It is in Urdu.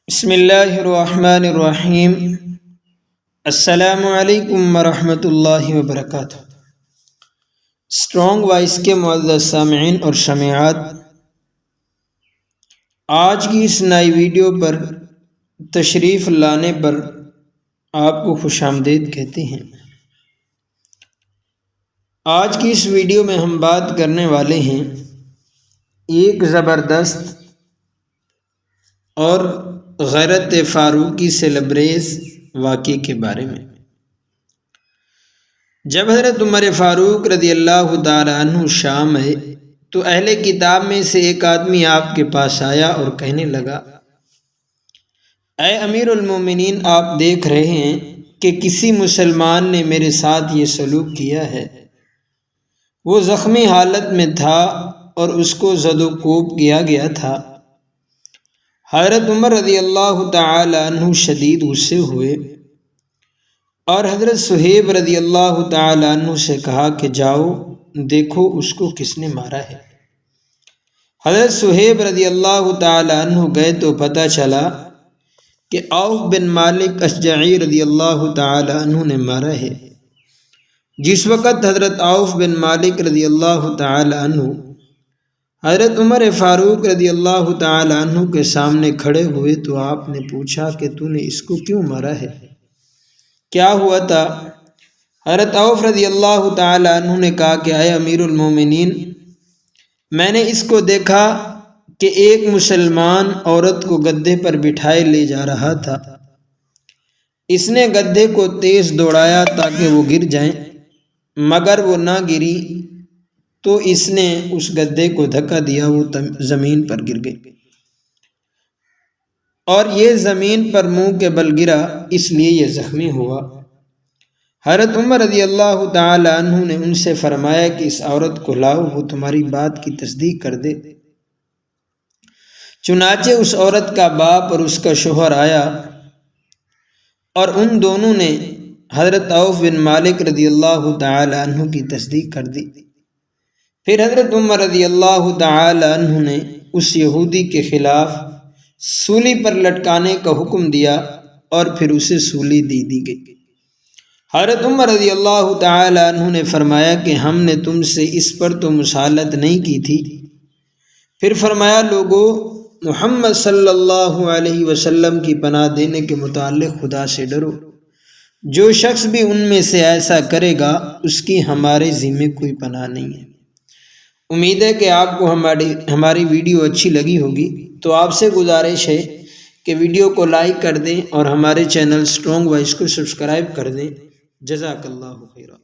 بسم اللہ الرحمن الرحیم۔ السلام علیکم ورحمۃ اللہ وبرکاتہ۔ اسٹرانگ وائس کے معزز سامعین اور سامعات، آج کی اس نئی ویڈیو پر تشریف لانے پر آپ کو خوش آمدید کہتے ہیں۔ آج کی اس ویڈیو میں ہم بات کرنے والے ہیں ایک زبردست اور غیرت فاروقی سے لبریز واقعے کے بارے میں۔ جب حضرت عمر فاروق رضی اللہ تعالی عنہ شام ہے تو اہل کتاب میں سے ایک آدمی آپ کے پاس آیا اور کہنے لگا، اے امیر المومنین، آپ دیکھ رہے ہیں کہ کسی مسلمان نے میرے ساتھ یہ سلوک کیا ہے۔ وہ زخمی حالت میں تھا اور اس کو زد و کوب کیا گیا تھا۔ حضرت عمر رضی اللہ تعالی عنہ شدید غصے ہوئے اور حضرت صہیب رضی اللہ تعالی عنہ سے کہا کہ جاؤ دیکھو اس کو کس نے مارا ہے۔ حضرت صہیب رضی اللہ تعالی عنہ گئے تو پتہ چلا کہ عوف بن مالک اشجعی رضی اللہ تعالی عنہ نے مارا ہے۔ جس وقت حضرت عوف بن مالک رضی اللہ تعالی عنہ حضرت عمر فاروق رضی اللہ تعالی عنہ کے سامنے کھڑے ہوئے تو آپ نے پوچھا کہ تو نے اس کو کیوں مارا ہے، کیا ہوا تھا؟ حضرت عوف رضی اللہ تعالی عنہ نے کہا کہ اے امیر المومنین، میں نے اس کو دیکھا کہ ایک مسلمان عورت کو گدھے پر بٹھائے لے جا رہا تھا۔ اس نے گدھے کو تیز دوڑایا تاکہ وہ گر جائیں، مگر وہ نہ گری تو اس نے اس گدھے کو دھکا دیا، وہ زمین پر گر گئی اور یہ زمین پر منہ کے بل گرا، اس لیے یہ زخمی ہوا۔ حضرت عمر رضی اللہ تعالی عنہ نے ان سے فرمایا کہ اس عورت کو لاؤ، وہ تمہاری بات کی تصدیق کر دے۔ چنانچہ اس عورت کا باپ اور اس کا شوہر آیا اور ان دونوں نے حضرت عوف بن مالک رضی اللہ تعالی عنہ کی تصدیق کر دی۔ پھر حضرت عمر رضی اللہ تعالی عنہ نے اس یہودی کے خلاف سولی پر لٹکانے کا حکم دیا اور پھر اسے سولی دی گئی۔ حضرت عمر رضی اللہ تعالی عنہ نے فرمایا کہ ہم نے تم سے اس پر تو مصالحت نہیں کی تھی۔ پھر فرمایا، لوگو، محمد صلی اللہ علیہ وسلم کی پناہ دینے کے متعلق خدا سے ڈرو۔ جو شخص بھی ان میں سے ایسا کرے گا اس کی ہمارے ذمے کوئی پناہ نہیں ہے۔ امید ہے کہ آپ کو ہماری ویڈیو اچھی لگی ہوگی، تو آپ سے گزارش ہے کہ ویڈیو کو لائک کر دیں اور ہمارے چینل اسٹرانگ وائس کو سبسکرائب کر دیں۔ جزاک اللہ خیرہ۔